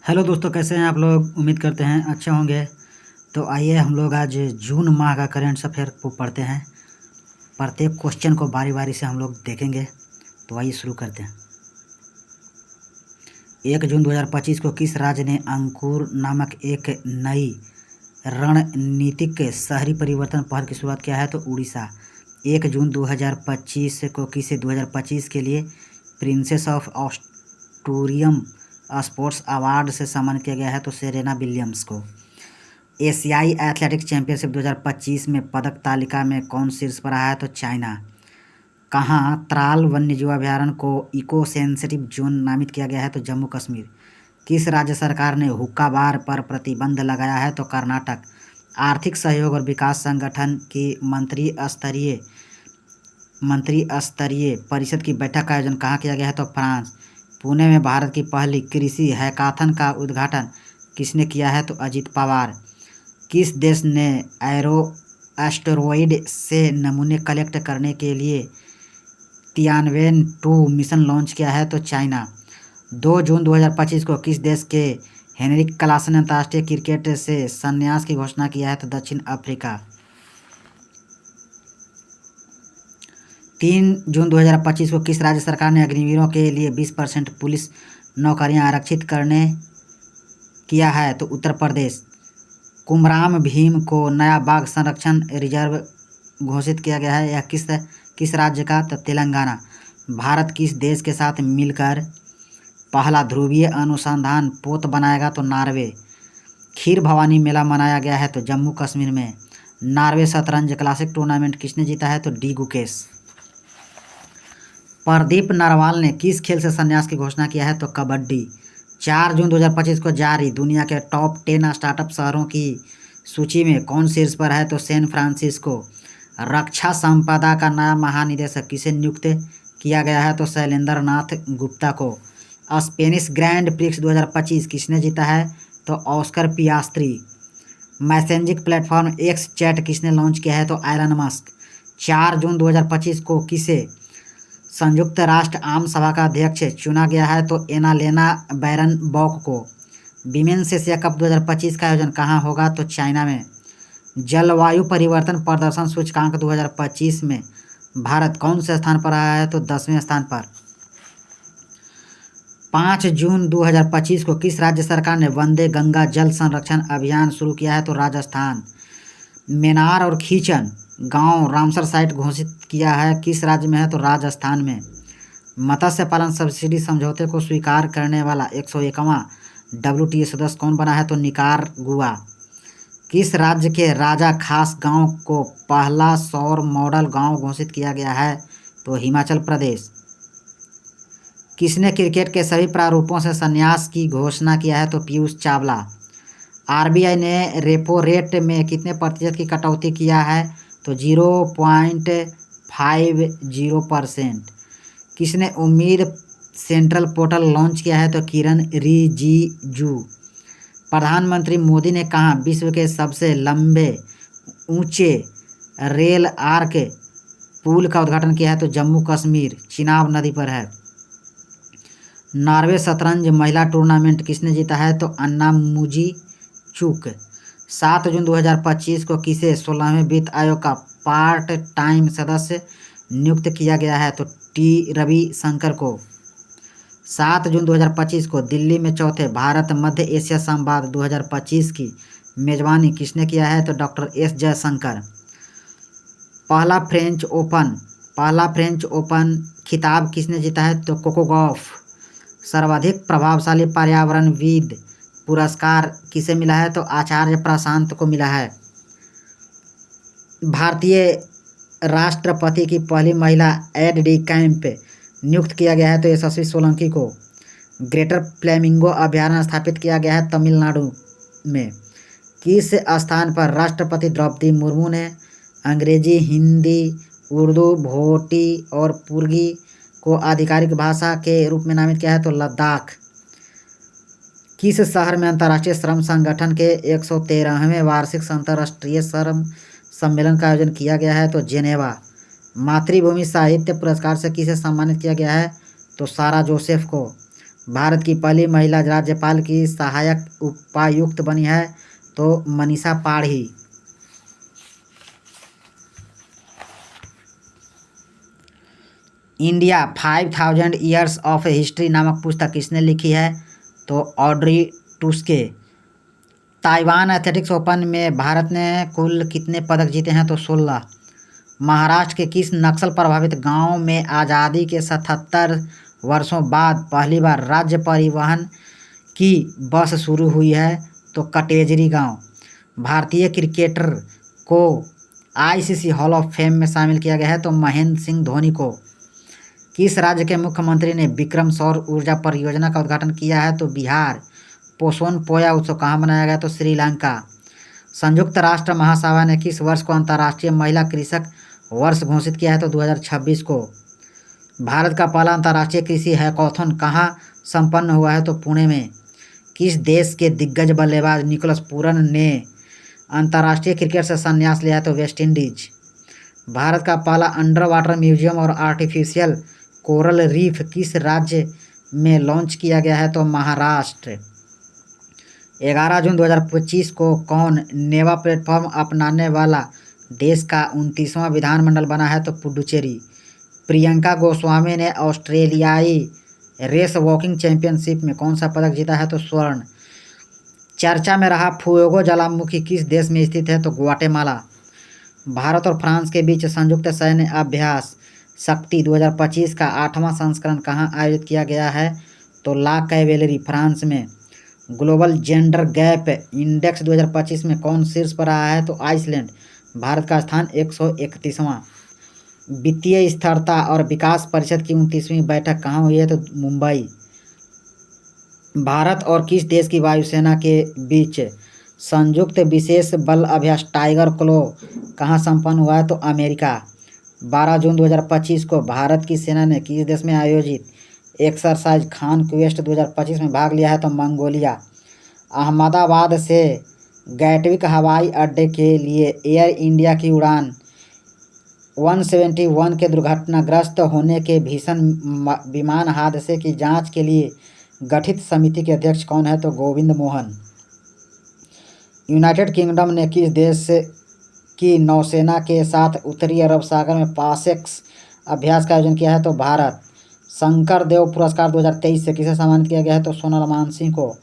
Hello दोस्तों, कैसे हैं आप लोग। उम्मीद करते हैं अच्छे होंगे। तो आइए हम लोग आज जून माह का करंट अफेयर को पढ़ते हैं। प्रत्येक क्वेश्चन को बारी बारी से हम लोग देखेंगे। तो आइए शुरू करते हैं। 1 जून 2025 को किस राज्य ने अंकुर नामक एक नई रणनीतिक शहरी परिवर्तन पहल की शुरुआत किया है? तो उड़ीसा। 1 जून 2025 को किसे 2025 के लिए प्रिंसेस ऑफ ऑस्ट्रेलियम स्पोर्ट्स अवार्ड से सम्मानित किया गया है? तो सेरेना विलियम्स को। एशियाई एथलेटिक्स चैंपियनशिप 2025 में पदक तालिका में कौन शीर्ष पर आया है? तो चाइना। कहाँ त्राल वन्यजीव अभयारण्य को इको सेंसिटिव जोन नामित किया गया है? तो जम्मू कश्मीर। किस राज्य सरकार ने हुक्का बार पर प्रतिबंध लगाया है? तो कर्नाटक। आर्थिक सहयोग और विकास संगठन की मंत्री स्तरीय परिषद की बैठक का आयोजन कहाँ किया गया है? तो फ्रांस। पुणे में भारत की पहली कृषि हैकाथन का उद्घाटन किसने किया है? तो अजित पवार। किस देश ने एस्टेरॉयड से नमूने कलेक्ट करने के लिए तियानवेन-2 मिशन लॉन्च किया है? तो चाइना। 2 जून 2025 को किस देश के हेनरिक क्लासन ने अंतर्राष्ट्रीय क्रिकेट से संन्यास की घोषणा किया है? तो दक्षिण अफ्रीका। 3 जून 2025 को किस राज्य सरकार ने अग्निवीरों के लिए 20% पुलिस नौकरियां आरक्षित करने किया है? तो उत्तर प्रदेश। कुमराम भीम को नया बाघ संरक्षण रिजर्व घोषित किया गया है। यह किस राज्य का? तो तेलंगाना। भारत किस देश के साथ मिलकर पहला ध्रुवीय अनुसंधान पोत बनाएगा? तो नॉर्वे। खीर भवानी मेला मनाया गया है? तो जम्मू कश्मीर में। नॉर्वे शतरंज क्लासिक टूर्नामेंट किसने जीता है? तो डी गुकेश। प्रदीप नरवाल ने किस खेल से संन्यास की घोषणा किया है? तो कबड्डी। 4 जून 2025 को जारी दुनिया के टॉप 10 स्टार्टअप शहरों की सूची में कौन शीर्ष पर है? तो सैन फ्रांसिस्को। रक्षा संपदा का नया महानिदेशक किसे नियुक्त किया गया है? तो शैलेंद्र नाथ गुप्ता को। स्पेनिश ग्रैंड प्रिक्स 2025 किसने जीता है? तो Oscar Piastri. Messaging platform x chat किसने लॉन्च किया है? तो एलन मस्क। 4 जून 2025 को किसे संयुक्त राष्ट्र आम सभा का अध्यक्ष चुना गया है? तो एनालेना बैरनबॉक को। विमेंस एशिया कप 2025 का आयोजन कहाँ होगा? तो चाइना में। जलवायु परिवर्तन प्रदर्शन सूचकांक 2025 में भारत कौन से स्थान पर आया है? तो 10वें स्थान पर। 5 जून 2025 को किस राज्य सरकार ने वंदे गंगा जल संरक्षण अभियान शुरू किया है? तो राजस्थान। मेनार और खीचन गांव रामसर साइट घोषित किया है किस राज्य में है? तो राजस्थान में। मत्स्य पालन सब्सिडी समझौते को स्वीकार करने वाला 101वां WTO सदस्य कौन बना है? तो निकारागुआ। किस राज्य के राजा खास गांव को पहला सौर मॉडल गांव घोषित किया गया है? तो हिमाचल प्रदेश। किसने क्रिकेट के सभी प्रारूपों से संन्यास की घोषणा किया है? तो पीयूष चावला। RBI ने रेपो रेट में कितने प्रतिशत की कटौती किया है? तो 0.50%। किसने उम्मीद सेंट्रल पोर्टल लॉन्च किया है? तो किरण रिजिजू। प्रधानमंत्री मोदी ने कहाँ विश्व के सबसे लंबे ऊंचे रेल आर्क पुल का उद्घाटन किया है? तो जम्मू कश्मीर चिनाब नदी पर है। नॉर्वे शतरंज महिला टूर्नामेंट किसने जीता है? तो अन्ना मुजी चूक। 7 जून 2025 को किसे 16वें वित्त आयोग का पार्ट टाइम सदस्य नियुक्त किया गया है? तो टी रविशंकर को। 7 जून 2025 को दिल्ली में चौथे भारत मध्य एशिया संवाद 2025 की मेजबानी किसने किया है? तो डॉक्टर एस जयशंकर। पहला फ्रेंच ओपन खिताब किसने जीता है? तो कोको गॉफ। सर्वाधिक प्रभावशाली पर्यावरणविद पुरस्कार किसे मिला है? तो आचार्य प्रशांत को मिला है। भारतीय राष्ट्रपति की पहली महिला एड डी कैंप नियुक्त किया गया है? तो यशस्वी सोलंकी को। ग्रेटर फ्लेमिंगो अभयारण्य स्थापित किया गया है तमिलनाडु में। किस स्थान पर राष्ट्रपति द्रौपदी मुर्मू ने अंग्रेजी, हिंदी, उर्दू, भोटी और पुर्गी को आधिकारिक भाषा के रूप में नामित किया है? तो लद्दाख। किस शहर में अंतर्राष्ट्रीय श्रम संगठन के 113वें वार्षिक अंतर्राष्ट्रीय श्रम सम्मेलन का आयोजन किया गया है? तो जेनेवा। मातृभूमि साहित्य पुरस्कार से किसे सम्मानित किया गया है? तो सारा जोसेफ को। भारत की पहली महिला राज्यपाल की सहायक उपायुक्त बनी है तो मनीषा पाढ़ी। इंडिया 5000 ईयर्स ऑफ हिस्ट्री नामक पुस्तक किसने लिखी है तो ऑड्री टुस्के। ताइवान एथलेटिक्स ओपन में भारत ने कुल कितने पदक जीते हैं तो 16। महाराष्ट्र के किस नक्सल प्रभावित गांव में आज़ादी के 77 वर्षों बाद पहली बार राज्य परिवहन की बस शुरू हुई है तो कटेजरी गांव। भारतीय क्रिकेटर को आईसीसी हॉल ऑफ फेम में शामिल किया गया है तो महेंद्र सिंह धोनी को। किस राज्य के मुख्यमंत्री ने विक्रम सौर ऊर्जा परियोजना का उद्घाटन किया है तो बिहार। पोषण पोया उत्सव कहाँ मनाया गया तो श्रीलंका। संयुक्त राष्ट्र महासभा ने किस वर्ष को अंतर्राष्ट्रीय महिला कृषक वर्ष घोषित किया है तो 2026 को। भारत का पहला अंतर्राष्ट्रीय कृषि हैकाथॉन कहाँ संपन्न हुआ है तो पुणे में। किस देश के दिग्गज बल्लेबाज निकोलस पूरन ने अंतर्राष्ट्रीय क्रिकेट से संन्यास लिया है तो वेस्ट इंडीज। भारत का पहला अंडर वाटर म्यूजियम और आर्टिफिशियल कोरल रीफ किस राज्य में लॉन्च किया गया है तो महाराष्ट्र। 11 जून 2025 को कौन नेवा प्लेटफॉर्म अपनाने वाला देश का 29वां विधानमंडल बना है तो पुडुचेरी। प्रियंका गोस्वामी ने ऑस्ट्रेलियाई रेस वॉकिंग चैंपियनशिप में कौन सा पदक जीता है तो स्वर्ण। चर्चा में रहा फुएगो ज्वालामुखी किस देश में स्थित है तो ग्वाटेमाला। भारत और फ्रांस के बीच संयुक्त सैन्य अभ्यास शक्ति 2025 का 8वां संस्करण कहाँ आयोजित किया गया है तो ला कैवेलरी फ्रांस में। ग्लोबल जेंडर गैप इंडेक्स 2025 में कौन शीर्ष पर रहा है तो आइसलैंड। भारत का स्थान 131वां। वित्तीय स्थिरता और विकास परिषद की 29वीं बैठक कहाँ हुई है तो मुंबई। भारत और किस देश की वायुसेना के बीच संयुक्त विशेष बल अभ्यास टाइगर क्लो कहाँ संपन्न हुआ है तो अमेरिका। 12 जून 2025 को भारत की सेना ने किस देश में आयोजित एक्सरसाइज खान क्वेस्ट 2025 में भाग लिया है तो मंगोलिया। अहमदाबाद से गैटविक हवाई अड्डे के लिए एयर इंडिया की उड़ान 171 के दुर्घटनाग्रस्त होने के भीषण विमान हादसे की जांच के लिए गठित समिति के अध्यक्ष कौन है तो गोविंद मोहन। यूनाइटेड किंगडम ने किस देश की नौसेना के साथ उत्तरी अरब सागर में पासेक्स अभ्यास का आयोजन किया है तो भारत। शंकर देव पुरस्कार 2023 से किसे सम्मानित किया गया है तो सोनल मानसिंह को।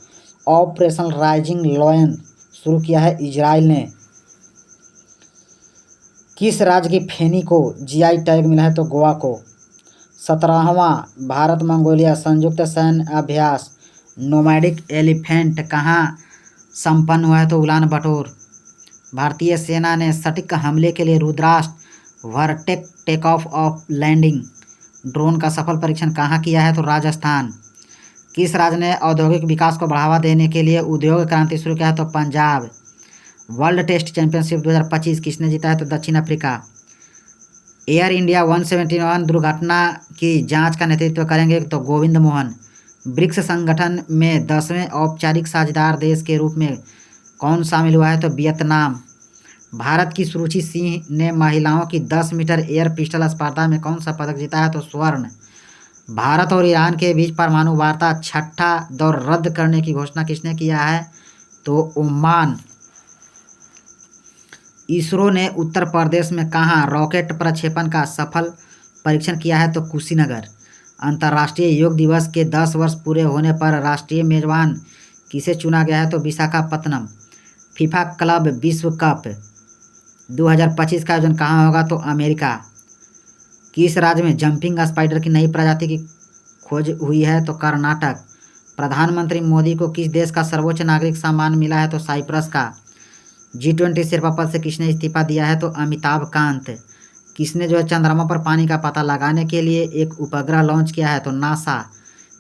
ऑपरेशन राइजिंग लॉयन शुरू किया है इजराइल ने। किस राज्य की फेनी को जीआई टैग मिला है तो गोवा को। 17वां भारत मंगोलिया संयुक्त सैन्य अभ्यास नोमैडिक एलिफेंट कहाँ संपन्न हुआ है तो उलान बटोर। भारतीय सेना ने सटीक हमले के लिए Rudrastra वर्टेक take off landing drone का सफल परीक्षण कहाँ किया है तो राजस्थान। किस राज्य ने औद्योगिक विकास को बढ़ावा देने के लिए उद्योग क्रांति शुरू किया है तो पंजाब। वर्ल्ड टेस्ट चैंपियनशिप 2025 किसने जीता है तो दक्षिण अफ्रीका। एयर इंडिया 171 दुर्घटना की जांच का नेतृत्व करेंगे तो गोविंद मोहन। ब्रिक्स संगठन में 10वें औपचारिक साझेदार देश के रूप में कौन शामिल हुआ है तो वियतनाम। भारत की सुरुचि सिंह ने महिलाओं की 10 मीटर एयर पिस्टल स्पर्धा में कौन सा पदक जीता है तो स्वर्ण। भारत और ईरान के बीच परमाणु वार्ता छठा दौर रद्द करने की घोषणा किसने किया है तो ओमान। इसरो ने उत्तर प्रदेश में कहाँ रॉकेट प्रक्षेपण का सफल परीक्षण किया है तो कुशीनगर। अंतर्राष्ट्रीय योग दिवस के 10 वर्ष पूरे होने पर राष्ट्रीय मेजबान किसे चुना गया है तो विशाखापत्तनम। फीफा क्लब विश्व कप 2025 का आयोजन कहाँ होगा तो अमेरिका। किस राज्य में जंपिंग स्पाइडर की नई प्रजाति की खोज हुई है तो कर्नाटक। प्रधानमंत्री मोदी को किस देश का सर्वोच्च नागरिक सम्मान मिला है तो साइप्रस का। G20 शेर्पा पद से किसने इस्तीफा दिया है तो अमिताभ कांत। किसने जो है चंद्रमा पर पानी का पता लगाने के लिए एक उपग्रह लॉन्च किया है तो नासा।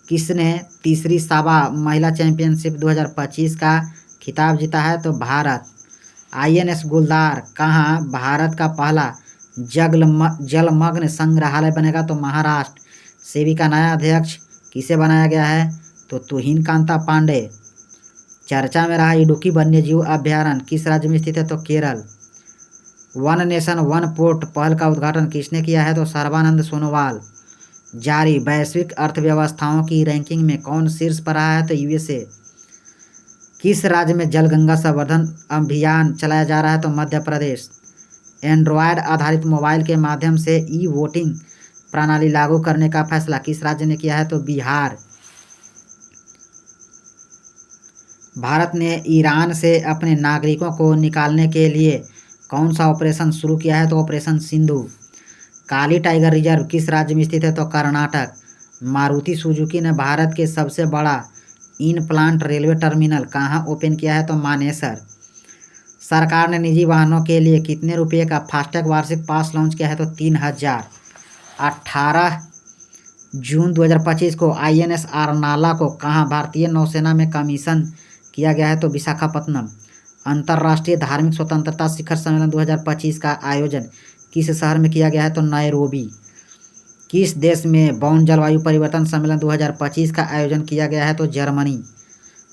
किसने तीसरी साबा महिला चैंपियनशिप 2025 का खिताब जीता है तो भारत। INS गुलदार कहाँ भारत का पहला जलमग्न संग्रहालय बनेगा तो महाराष्ट्र। सेबी का नया अध्यक्ष किसे बनाया गया है तो तुहिन कांता पांडे। चर्चा में रहा इडुक्की वन्यजीव अभ्यारण्य किस राज्य में स्थित है तो Kerala. One nation one port पहल का उद्घाटन किसने किया है तो सर्बानंद सोनोवाल। जारी वैश्विक अर्थव्यवस्थाओं की रैंकिंग में कौन शीर्ष पर रहा है? तो यूएसए। किस राज्य में जल गंगा संवर्धन अभियान चलाया जा रहा है? तो मध्य प्रदेश। एंड्रॉयड आधारित मोबाइल के माध्यम से ई वोटिंग प्रणाली लागू करने का फैसला किस राज्य ने किया है? तो बिहार। भारत ने ईरान से अपने नागरिकों को निकालने के लिए कौन सा ऑपरेशन शुरू किया है? तो ऑपरेशन सिंधु। काली टाइगर रिजर्व किस राज्य में स्थित है? तो कर्नाटक। मारुति सुजुकी ने भारत के सबसे बड़ा इन प्लांट रेलवे टर्मिनल कहाँ ओपन किया है? तो मानेसर। सरकार ने निजी वाहनों के लिए कितने रुपये का फास्टैग वार्षिक पास लॉन्च किया है? तो 3000। 18 जून 2025 को INS आरनाला को कहाँ भारतीय नौसेना में कमीशन किया गया है? तो विशाखापत्तनम। अंतर्राष्ट्रीय धार्मिक स्वतंत्रता शिखर सम्मेलन 2025 का आयोजन किस शहर में किया गया है? तो नैरोबी। किस देश में बौन जलवायु परिवर्तन सम्मेलन 2025 का आयोजन किया गया है? तो जर्मनी।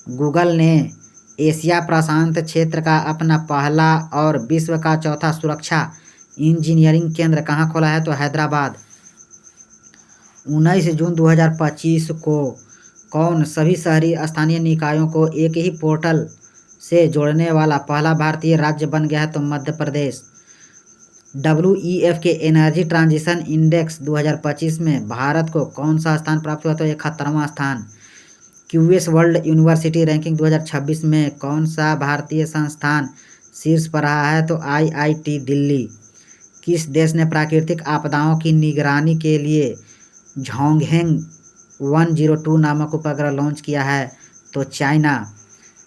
गूगल ने एशिया प्रशांत क्षेत्र का अपना पहला और विश्व का चौथा सुरक्षा इंजीनियरिंग केंद्र कहाँ खोला है? तो हैदराबाद। 19 जून 2025 को कौन सभी शहरी स्थानीय निकायों को एक ही पोर्टल से जोड़ने वाला पहला भारतीय राज्य बन गया है? तो मध्य प्रदेश। WEF के एनर्जी ट्रांजिशन इंडेक्स 2025 में भारत को कौन सा स्थान प्राप्त हुआ? तो 71वां स्थान। QS वर्ल्ड यूनिवर्सिटी रैंकिंग 2026 में कौन सा भारतीय संस्थान शीर्ष पर रहा है? तो IIT दिल्ली। किस देश ने प्राकृतिक आपदाओं की निगरानी के लिए झोंगहेंग 102 नामक उपग्रह लॉन्च किया है? तो चाइना।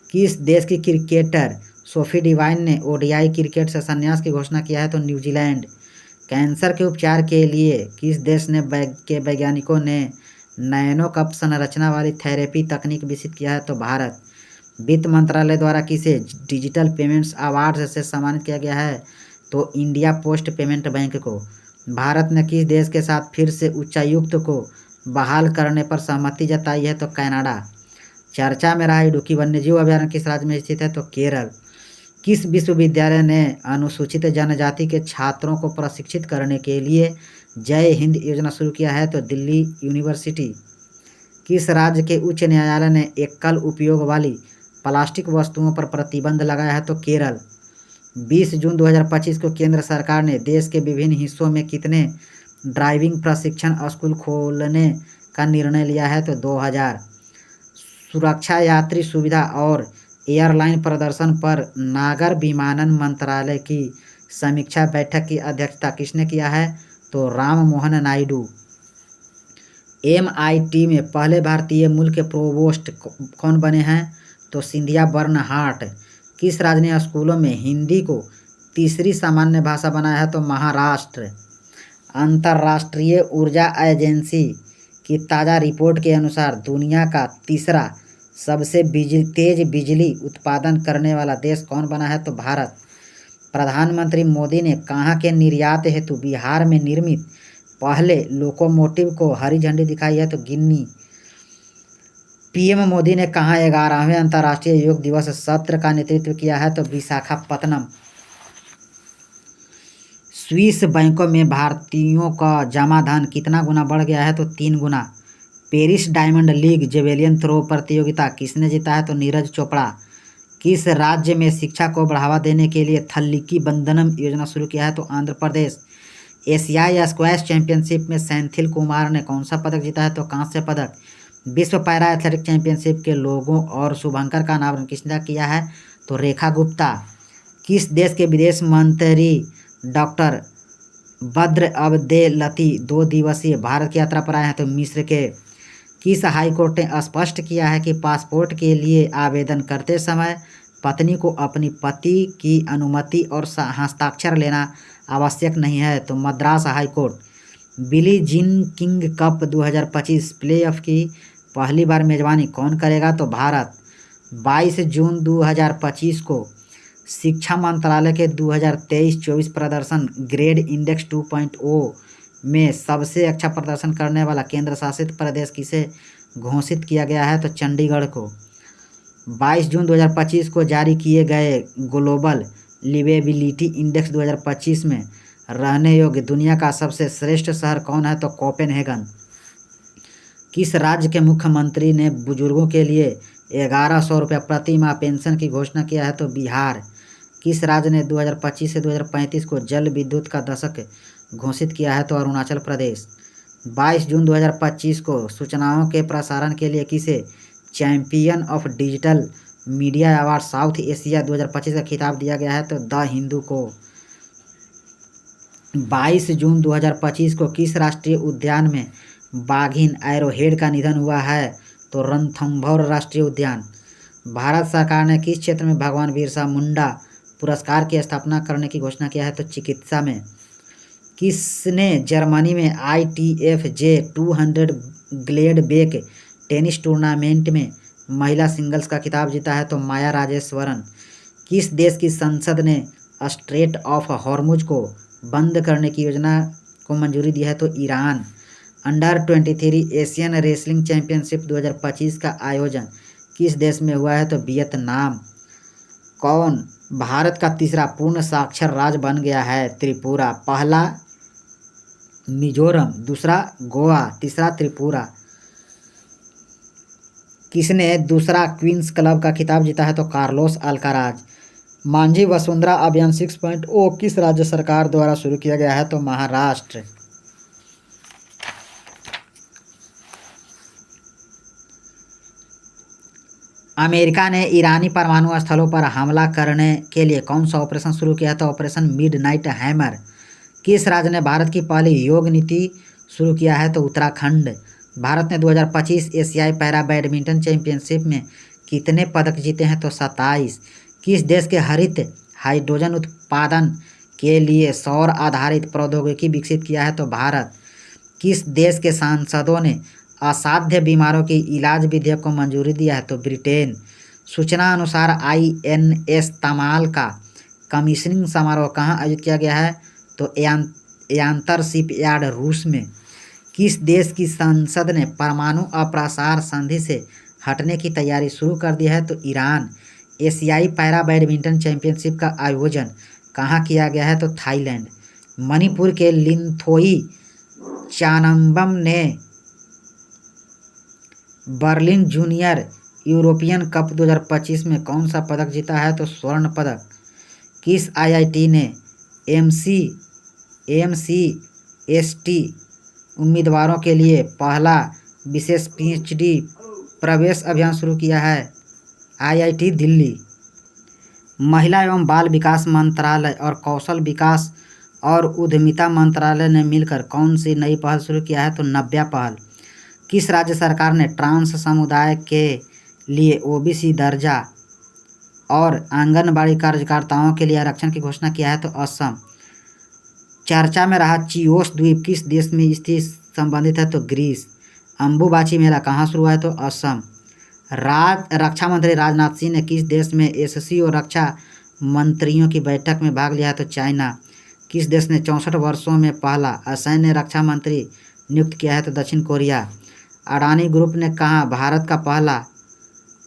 किस देश की क्रिकेटर सोफी डिवाइन ने ODI क्रिकेट से संन्यास की घोषणा किया है? तो न्यूजीलैंड। कैंसर के उपचार के लिए किस देश के वैज्ञानिकों ने नैनो कप संरचना वाली थेरेपी तकनीक विकसित किया है? तो भारत। वित्त मंत्रालय द्वारा किसे डिजिटल पेमेंट्स अवार्ड से सम्मानित किया गया है? तो इंडिया पोस्ट पेमेंट बैंक को। भारत ने किस देश के साथ फिर से उच्चायुक्त को बहाल करने पर सहमति जताई है? तो कनाडा। चर्चा में रहा इडुक्की वन्यजीव अभयारण्य किस राज्य में स्थित है? तो केरल। किस विश्वविद्यालय ने अनुसूचित जनजाति के छात्रों को प्रशिक्षित करने के लिए जय हिंद योजना शुरू किया है? तो दिल्ली यूनिवर्सिटी। किस राज्य के उच्च न्यायालय ने एकल उपयोग वाली प्लास्टिक वस्तुओं पर प्रतिबंध लगाया है? तो केरल। 20 जून 2025 को केंद्र सरकार ने देश के विभिन्न हिस्सों में कितने ड्राइविंग प्रशिक्षण स्कूल खोलने का निर्णय लिया है? तो 2000। सुरक्षा, यात्री सुविधा और एयरलाइन प्रदर्शन पर नागर विमानन मंत्रालय की समीक्षा बैठक की अध्यक्षता किसने किया है? तो राम मोहन नायडू। MIT में पहले भारतीय मूल के प्रोवोस्ट कौन बने हैं? तो सिंधिया बर्नहार्ट। किस राज्य ने स्कूलों में हिंदी को तीसरी सामान्य भाषा बनाया है? तो महाराष्ट्र। अंतर्राष्ट्रीय ऊर्जा एजेंसी की ताज़ा रिपोर्ट के अनुसार दुनिया का तीसरा सबसे तेज बिजली उत्पादन करने वाला देश कौन बना है? तो भारत। प्रधानमंत्री मोदी ने कहाँ के निर्यात हेतु बिहार में निर्मित पहले लोकोमोटिव को हरी झंडी दिखाई है? तो गिन्नी। PM मोदी ने कहाँ 11वें अंतर्राष्ट्रीय योग दिवस सत्र का नेतृत्व किया है? तो विशाखापत्तनम। स्विस बैंकों में भारतीयों का जमा धन कितना गुना बढ़ गया है? तो 3 गुना। Paris diamond league javelin throw प्रतियोगिता किसने जीता है? तो नीरज चोपड़ा। किस राज्य में शिक्षा को बढ़ावा देने के लिए थल्लिकी बंधनम योजना शुरू किया है? तो आंध्र प्रदेश। एशियाई स्क्वैश चैंपियनशिप में सेंथिल कुमार ने कौन सा पदक जीता है? तो कांस्य पदक। विश्व पैरा एथलेटिक चैंपियनशिप के लोगों और शुभंकर का अनावरण किसने किया है? तो रेखा गुप्ता। किस देश के विदेश मंत्री डॉक्टर बद्र अब्देलती 2 दिवसीय भारत की यात्रा पर आए हैं? तो मिस्र के। किस हाईकोर्ट ने स्पष्ट किया है कि पासपोर्ट के लिए आवेदन करते समय पत्नी को अपनी पति की अनुमति और हस्ताक्षर लेना आवश्यक नहीं है? तो Madras high court. Billie Jean King cup 2025 playoff की पहली बार मेजबानी कौन करेगा? तो भारत। 22 जून 2025 को शिक्षा मंत्रालय के 2023-24 प्रदर्शन ग्रेड इंडेक्स 2.0 में सबसे अच्छा प्रदर्शन करने वाला केंद्र शासित प्रदेश किसे घोषित किया गया है? तो चंडीगढ़ को। 22 जून 2025 को जारी किए गए ग्लोबल लिवेबिलिटी इंडेक्स 2025 में रहने योग्य दुनिया का सबसे श्रेष्ठ शहर कौन है? तो कोपेनहेगन। किस राज्य के मुख्यमंत्री ने बुजुर्गों के लिए 1100 रुपये प्रति माह पेंशन की घोषणा किया है? तो बिहार। किस राज्य ने 2025 से 2035 को जल विद्युत का दशक घोषित किया है? तो अरुणाचल प्रदेश। 22 जून 2025 को सूचनाओं के प्रसारण के लिए किसे champion of digital media award south Asia 2025 का खिताब दिया गया है? तो द हिंदू को। 22 जून 2025 को किस राष्ट्रीय उद्यान में बाघिन एरोहेड का निधन हुआ है? तो रणथंभौर राष्ट्रीय उद्यान। भारत सरकार ने किस क्षेत्र में भगवान बिरसा मुंडा पुरस्कार की स्थापना करने की घोषणा किया है? तो चिकित्सा में। किसने जर्मनी में ITF J200 ग्लेडबेक टेनिस टूर्नामेंट में महिला सिंगल्स का खिताब जीता है? तो माया राजेश्वरन। किस देश की संसद ने स्ट्रेट ऑफ हॉर्मुज को बंद करने की योजना को मंजूरी दी है? तो Iran. Under 23 Asian wrestling championship 2025 का आयोजन किस देश में हुआ है? तो वियतनाम। कौन भारत का तीसरा पूर्ण साक्षर राज्य बन गया है? त्रिपुरा। पहला मिजोरम, दूसरा गोवा, तीसरा त्रिपुरा। किसने दूसरा क्वींस क्लब का खिताब जीता है? तो कार्लोस अल्काराज। मांझी वसुंधरा अभियान 6.0 किस राज्य सरकार द्वारा शुरू किया गया है? तो महाराष्ट्र। अमेरिका ने ईरानी परमाणु स्थलों पर हमला करने के लिए कौन सा ऑपरेशन शुरू किया? तो ऑपरेशन मिडनाइट हैमर। किस राज्य ने भारत की पहली योग नीति शुरू किया है? तो उत्तराखंड। भारत ने 2025 एशियाई पैरा बैडमिंटन चैंपियनशिप में कितने पदक जीते हैं? तो 27। किस देश के हरित हाइड्रोजन उत्पादन के लिए सौर आधारित प्रौद्योगिकी विकसित किया है? तो भारत। किस देश के सांसदों ने असाध्य बीमारों के इलाज विधेयक को मंजूरी दिया है? तो ब्रिटेन। सूचना अनुसार INS तमाल का कमीशनिंग समारोह कहाँ आयोजित किया गया है? तो यांतर शिपयार्ड, रूस में। किस देश की संसद ने परमाणु अप्रसार संधि से हटने की तैयारी शुरू कर दी है? तो ईरान। एशियाई पैरा बैडमिंटन चैंपियनशिप का आयोजन कहाँ किया गया है? तो थाईलैंड। मणिपुर के लिंथोई चानम्बम ने बर्लिन जूनियर यूरोपियन कप 2025 में कौन सा पदक जीता है? तो स्वर्ण पदक। किस IIT ने AMCST उम्मीदवारों के लिए पहला विशेष PhD प्रवेश अभियान शुरू किया है? IIT दिल्ली। महिला एवं बाल विकास मंत्रालय और कौशल विकास और उद्यमिता मंत्रालय ने मिलकर कौन सी नई पहल शुरू किया है? तो नव्या पहल। किस राज्य सरकार ने ट्रांस समुदाय के लिए OBC दर्जा और आंगनबाड़ी कार्यकर्ताओं के लिए आरक्षण की घोषणा किया है? तो असम। चर्चा में रहा चिओस द्वीप किस देश में स्थित संबंधित है? तो ग्रीस। अंबुबाची मेला कहाँ शुरू हुआ है? तो असम। रक्षा मंत्री राजनाथ सिंह ने किस देश में SCO रक्षा मंत्रियों की बैठक में भाग लिया है? तो चाइना। किस देश ने 64 वर्षों में पहला असैन्य रक्षा मंत्री नियुक्त किया है? तो दक्षिण कोरिया। अडानी ग्रुप ने कहाँ भारत का पहला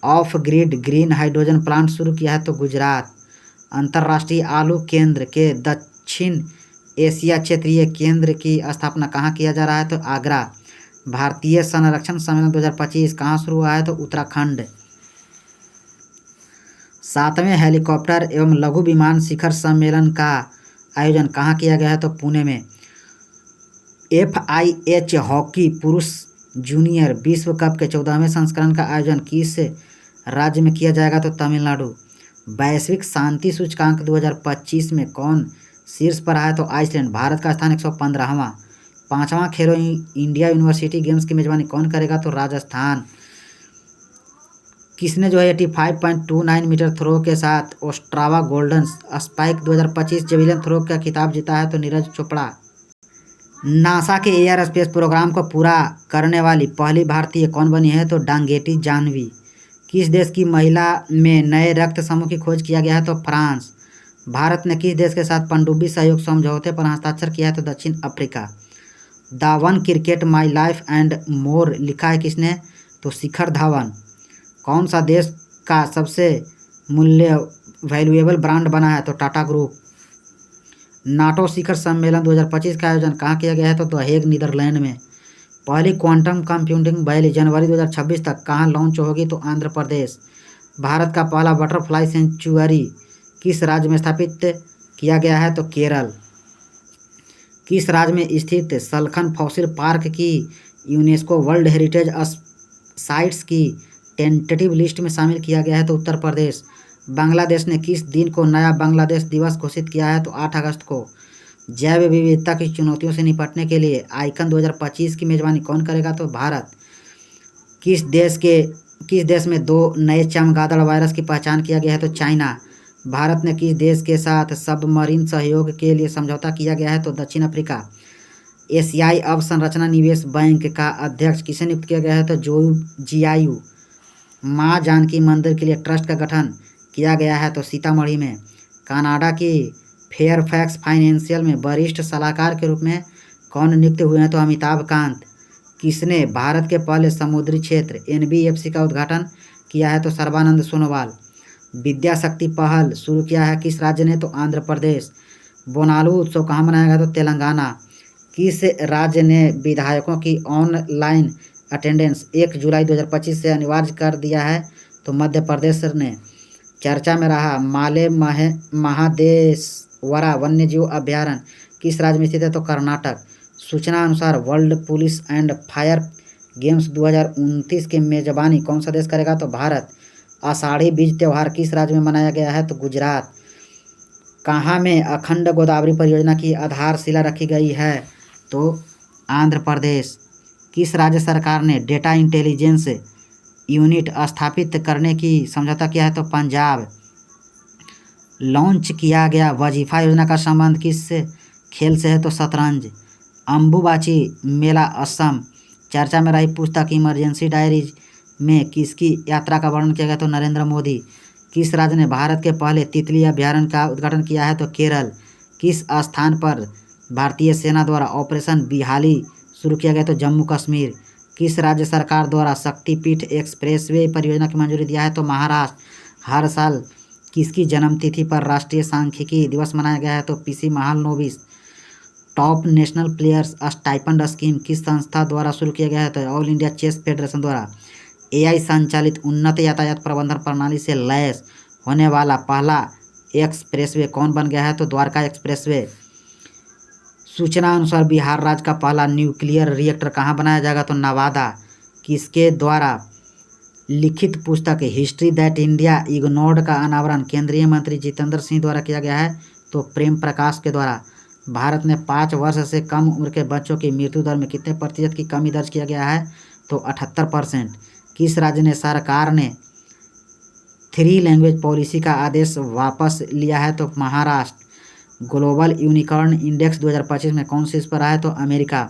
of grid green hydrogen plant शुरू किया है? तो गुजरात। अंतर्राष्ट्रीय आलू केंद्र के दक्षिण एशिया क्षेत्रीय केंद्र की स्थापना कहाँ किया जा रहा है? तो आगरा। भारतीय संरक्षण सम्मेलन 2025 कहाँ शुरू हुआ है? तो उत्तराखंड। 7वें हेलीकॉप्टर एवं लघु विमान शिखर सम्मेलन का आयोजन कहाँ किया गया है? तो पुणे में। FIH हॉकी पुरुष जूनियर विश्व कप के 14वें संस्करण का आयोजन किस राज्य में किया जाएगा? तो तमिलनाडु। वैश्विक शांति सूचकांक 2025 में कौन शीर्ष पर है? तो आइसलैंड। भारत का स्थान 115वां। 5वां खेलो इंडिया यूनिवर्सिटी गेम्स की मेजबानी कौन करेगा? तो राजस्थान। किसने जो है 85.29 मीटर थ्रो के साथ Ostrava golden spike 2025 javelin throw का खिताब जीता है? तो नीरज चोपड़ा। नासा के एयर स्पेस प्रोग्राम को पूरा करने वाली पहली भारतीय कौन बनी है? तो डांगेटी जानवी। किस देश की महिला में नए रक्त समूह की खोज किया गया है? तो फ्रांस। भारत ने किस देश के साथ पनडुब्बी सहयोग समझौते पर हस्ताक्षर किया है? तो दक्षिण Africa. The one cricket my life and more लिखा है किसने? तो शिखर धवन। कौन सा देश का सबसे वैल्यूएबल ब्रांड बना है? तो टाटा ग्रुप। नाटो शिखर सम्मेलन 2025 का आयोजन कहाँ किया गया है? तो द हेग नीदरलैंड में। पहली क्वांटम कंप्यूटिंग वैली जनवरी 2026 तक कहाँ लॉन्च होगी? तो आंध्र प्रदेश। भारत का पहला बटरफ्लाई सेंचुरी किस राज्य में स्थापित किया गया है? तो केरल। किस राज्य में स्थित सलखन फॉसिल पार्क की यूनेस्को वर्ल्ड हेरिटेज साइट्स की टेंटेटिव लिस्ट में शामिल किया गया है? तो उत्तर प्रदेश। बांग्लादेश ने किस दिन को नया बांग्लादेश दिवस घोषित किया है? तो 8 अगस्त को। जैव विविधता की चुनौतियों से निपटने के लिए आइकन 2025 की मेजबानी कौन करेगा? तो भारत। किस देश में 2 नए चमगादड़ वायरस की पहचान किया गया है? तो चाइना। भारत ने किस देश के साथ सबमरीन सहयोग के लिए समझौता किया गया है? तो दक्षिण अफ्रीका। एशियाई अवसंरचना निवेश बैंक का अध्यक्ष किसे नियुक्त किया गया है? तो जियायू। माँ जानकी मंदिर के लिए ट्रस्ट का गठन किया गया है? तो सीतामढ़ी में। कनाडा की फेयरफैक्स फाइनेंशियल में वरिष्ठ सलाहकार के रूप में कौन नियुक्त हुए हैं? तो अमिताभ कांत। किसने भारत के पहले समुद्री क्षेत्र NBFC का उद्घाटन किया है? तो सर्बानंद सोनोवाल। विद्या शक्ति पहल शुरू किया है किस राज्य ने? तो आंध्र प्रदेश। बोनालू उत्सव कहाँ मनाया गया? तो तेलंगाना। किस राज्य ने विधायकों की ऑनलाइन अटेंडेंस 1 जुलाई 2025 से अनिवार्य कर दिया है? तो मध्य प्रदेश ने। चर्चा में रहा माले महादेशवरा वन्यजीव अभ्यारण्य किस राज्य में स्थित है? तो कर्नाटक। सूचना अनुसार world police and fire games 2029 की मेजबानी कौन सा देश करेगा? तो भारत। आषाढ़ी बीज त्यौहार किस राज्य में मनाया गया है? तो गुजरात। कहाँ में अखंड गोदावरी परियोजना की आधारशिला रखी गई है? तो आंध्र प्रदेश। किस राज्य सरकार ने डेटा इंटेलिजेंस यूनिट स्थापित करने की समझौता किया है? तो पंजाब। लॉन्च किया गया वजीफा योजना का संबंध किस खेल से है? तो शतरंज। अम्बुबाची मेला असम। चर्चा में रही पुस्तक इमरजेंसी डायरीज में किसकी यात्रा का वर्णन किया गया? तो नरेंद्र मोदी। किस राज्य ने भारत के पहले तितली अभ्यारण्य का उद्घाटन किया है? तो केरल। किस स्थान पर भारतीय सेना द्वारा ऑपरेशन बिहाली शुरू किया गया? तो जम्मू कश्मीर। किस राज्य सरकार द्वारा शक्तिपीठ एक्सप्रेसवे परियोजना की मंजूरी दिया है? तो महाराष्ट्र। हर साल किसकी जन्मतिथि पर राष्ट्रीय सांख्यिकी दिवस मनाया गया है? तो PC Mahalanobis. Top national players stipend scheme किस संस्था द्वारा शुरू किया गया है? तो ऑल इंडिया चेस फेडरेशन द्वारा। AI संचालित उन्नत यातायात प्रबंधन प्रणाली से लैस होने वाला पहला एक्सप्रेसवे कौन बन गया है? तो द्वारका एक्सप्रेसवे। सूचना अनुसार बिहार राज्य का पहला न्यूक्लियर रिएक्टर कहाँ बनाया जाएगा? तो नवादा। किसके द्वारा लिखित पुस्तक हिस्ट्री दैट इंडिया इग्नोर्ड का अनावरण केंद्रीय मंत्री जितेंद्र सिंह द्वारा किया गया है? तो प्रेम प्रकाश के द्वारा। भारत में 5 वर्ष से कम उम्र के बच्चों की मृत्यु दर में कितने प्रतिशत की कमी दर्ज किया गया है? तो 78%। किस राज्य ने सरकार ने 3 लैंग्वेज पॉलिसी का आदेश वापस लिया है? तो महाराष्ट्र। ग्लोबल यूनिकॉर्न इंडेक्स 2025 में कौन सी इस पर आया है? तो अमेरिका।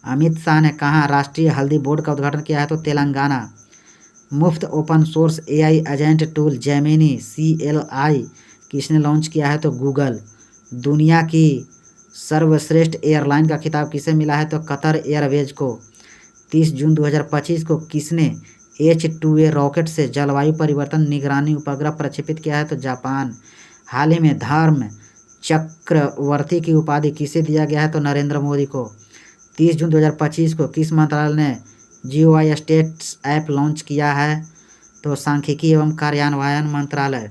अमित शाह ने कहाँ राष्ट्रीय हल्दी बोर्ड का उद्घाटन किया है? तो तेलंगाना। मुफ्त open source AI agent tool Gemini CLI किसने लॉन्च किया है? तो गूगल। दुनिया की सर्वश्रेष्ठ एयरलाइन का खिताब किसे मिला है? तो कतर एयरवेज को। 30 जून 2025 को किसने H2A रॉकेट से जलवायु परिवर्तन निगरानी उपग्रह प्रक्षेपित किया है? तो जापान। हाल ही में धर्म चक्रवर्ती की उपाधि किसे दिया गया है? तो नरेंद्र मोदी को। 30 जून 2025 को किस मंत्रालय ने GeoEye स्टेट्स ऐप लॉन्च किया है? तो सांख्यिकी एवं कार्यान्वयन मंत्रालय।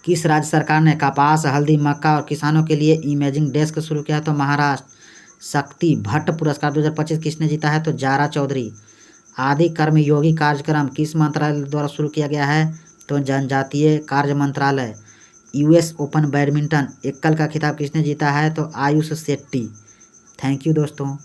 किस राज्य सरकार ने कपास हल्दी मक्का और किसानों के लिए इमेजिंग डेस्क शुरू किया है? तो महाराष्ट्र। शक्ति भट्ट पुरस्कार 2025 किसने जीता है? तो जारा चौधरी। आदि कर्मयोगी कार्यक्रम किस मंत्रालय द्वारा शुरू किया गया है? तो जनजातीय कार्य मंत्रालय। US ओपन बैडमिंटन एकल का खिताब किसने जीता है? तो आयुष शेट्टी। थैंक यू दोस्तों।